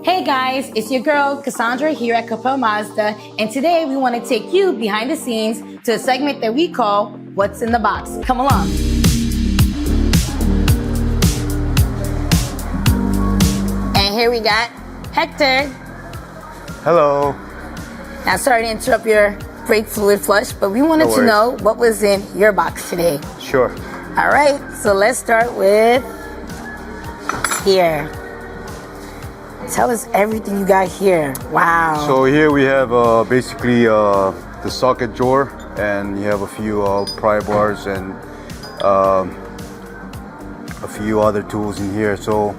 Hey guys, it's your girl Cassandra here at Koeppel Mazda, and today we want to take you behind the scenes to a segment that we call What's in the Box. Come along. And here we got Hector. Hello. Now sorry to interrupt your brake fluid flush, but we wanted to know what was in your box today. Sure. All right, so let's start with here. Tell us everything you got here. Wow. So here we have basically the socket drawer, and you have a few pry bars and a few other tools in here. So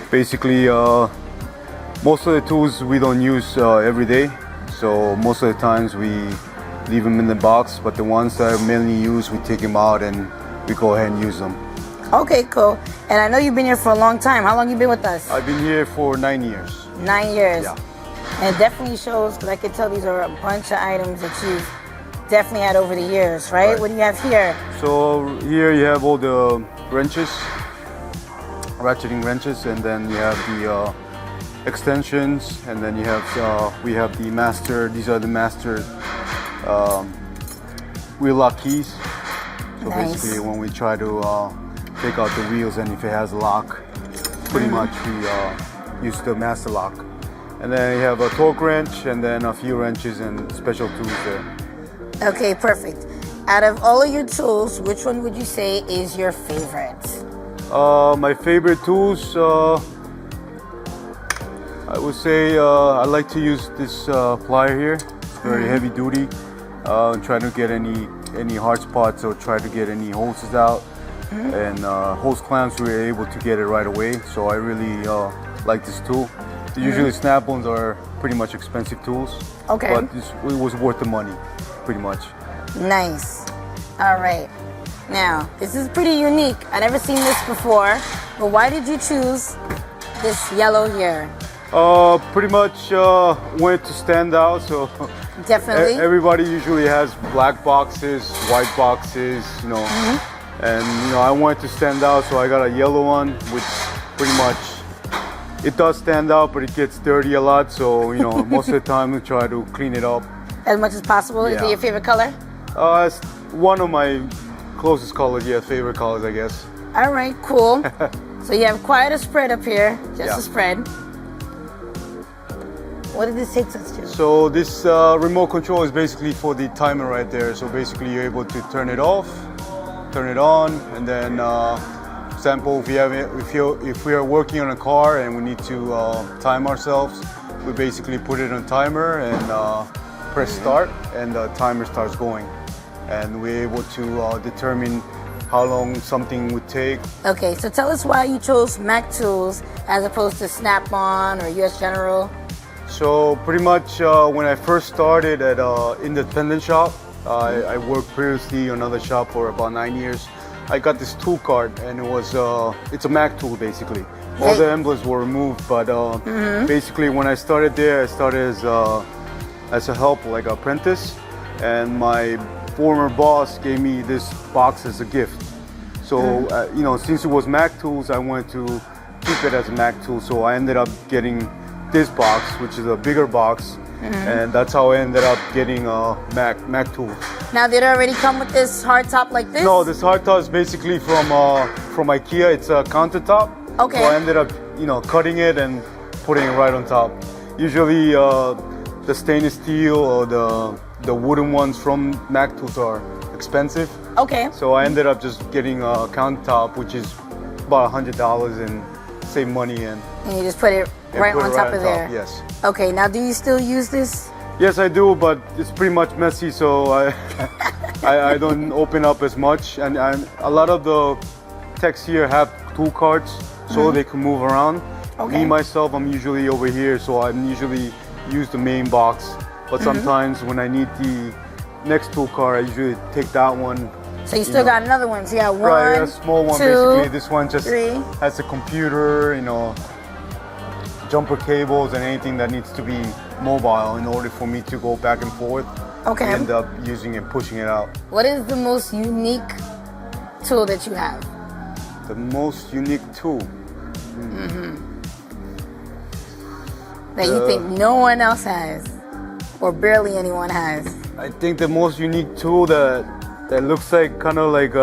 basically most of the tools we don't use every day. So most of the times we leave them in the box, but the ones that I mainly use, we take them out and we go ahead and use them. Okay, cool. And I know you've been here for a long time. How long you been with us? I've been here for 9 years. 9 years. Yeah. And it definitely shows, because I can tell these are a bunch of items that you've definitely had over the years, right? What do you have here? So here you have all the wrenches, ratcheting wrenches, and then you have the extensions, and then you have we have the master. These are the master wheel lock keys. So basically, when we try to take out the wheels, and if it has a lock, pretty much we use the master lock. And then you have a torque wrench, and then a few wrenches and special tools there. Okay, perfect. Out of all of your tools, which one would you say is your favorite? My favorite tools, I would say I like to use this plier here. It's very heavy duty. Try to get any hard spots or try to get any hoses out. And hose clamps, we were able to get it right away. So I really like this tool. Usually snap-ons are pretty much expensive tools. Okay. But it was worth the money, pretty much. Nice. All right. Now, this is pretty unique. I've never seen this before. But why did you choose this yellow here? Pretty much wanted to stand out. So definitely. Everybody usually has black boxes, white boxes, you know. And you know, I wanted to stand out, so I got a yellow one, which pretty much it does stand out, but it gets dirty a lot. So you know, most of the time we try to clean it up as much as possible. Yeah. Is it your favorite color? It's one of my closest colors, yeah, favorite colors, I guess. All right, cool. So you have quite a spread up here, just a spread. What did this take us to? So this remote control is basically for the timer right there. So basically you're able to turn it off, turn it on, and then for example, if we are working on a car and we need to time ourselves, we basically put it on timer and press start, and the timer starts going, and we're able to determine how long something would take. Okay, so tell us why you chose Mac Tools as opposed to Snap-on or US General. So pretty much when I first started at independent shop, I worked previously on another shop for about 9 years. I got this tool cart, and it was it's a Mac tool basically. All the emblems were removed, but basically when I started there, I started as a help, like an apprentice, and my former boss gave me this box as a gift. So you know, since it was Mac tools, I wanted to keep it as a Mac tool. So I ended up getting this box, which is a bigger box, and that's how I ended up getting a Mac tool. Now, did it already come with this hard top like this? No, this hard top is basically from IKEA. It's a countertop. Okay. So I ended up, you know, cutting it and putting it right on top. Usually, the stainless steel or the wooden ones from Mac tools are expensive. Okay. So I ended up just getting a countertop, which is about $100, and save money and you just put it right on top of there. Yes. Okay. Now, do you still use this? Yes, I do, but it's pretty much messy, so I don't open up as much. And a lot of the techs here have tool carts, so they can move around. Okay. Me, myself, I'm usually over here, so I usually use the main box. But sometimes when I need the next tool cart, I usually take that one. So you still got another one. So you got one, right, a small one, two, basically. This one just 3. has a computer, you know, jumper cables and anything that needs to be mobile in order for me to go back and forth. Okay. I end up using it, pushing it out. What is the most unique tool that you have? The most unique tool? that you think no one else has, or barely anyone has? I think the most unique tool that looks like kind of like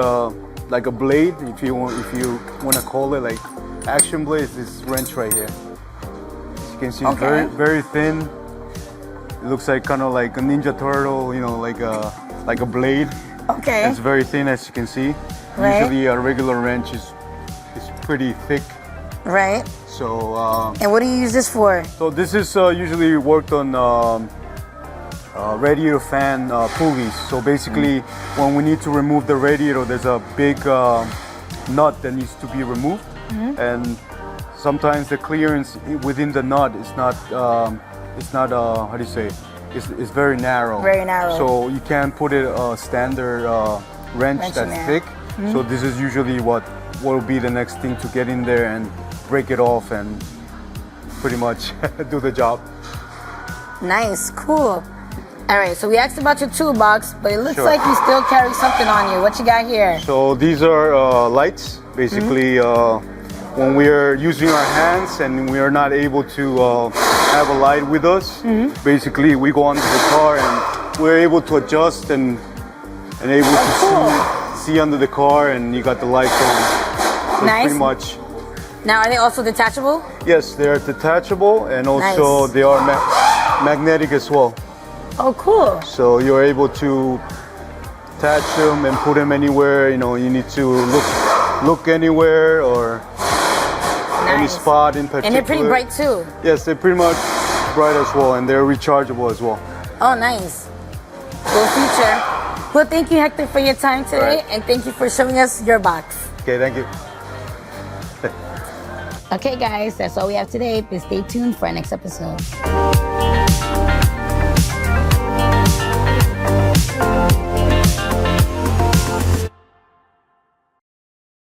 a blade, if you want to call it like action blade, is this wrench right here. As you can see, it's Okay. very thin. It looks like kind of like a Ninja Turtle, you know, like a blade. Okay. It's very thin, as you can see. Right. Usually a regular wrench is pretty thick. Right. So And what do you use this for? so this is usually worked on radiator fan pulleys. So basically, when we need to remove the radiator, there's a big nut that needs to be removed, and sometimes the clearance within the nut is not how do you say? It's very narrow. Very narrow. So you can't put it a standard wrench Wrench in that's there. thick. So this is usually what will be the next thing to get in there and break it off and pretty much do the job. Nice, cool. All right, so we asked about your toolbox, but it looks Sure. like you still carry something on you. What you got here? So these are lights. Basically, when we are using our hands and we are not able to have a light with us, basically we go onto the car and we're able to adjust and able to see under the car, and you got the lights on. So Nice. pretty much. Now, are they also detachable? Yes, they're detachable, and also Nice. they are magnetic as well. Oh, cool. So you're able to attach them and put them anywhere. You know, you need to look anywhere or any Nice. spot in particular. And they're pretty bright too. Yes, they're pretty much bright as well, and they're rechargeable as well. Oh, nice. Cool feature. Well, thank you, Hector, for your time today, Right. and thank you for showing us your box. Okay, thank you. Okay, guys, that's all we have today. Please stay tuned for our next episode.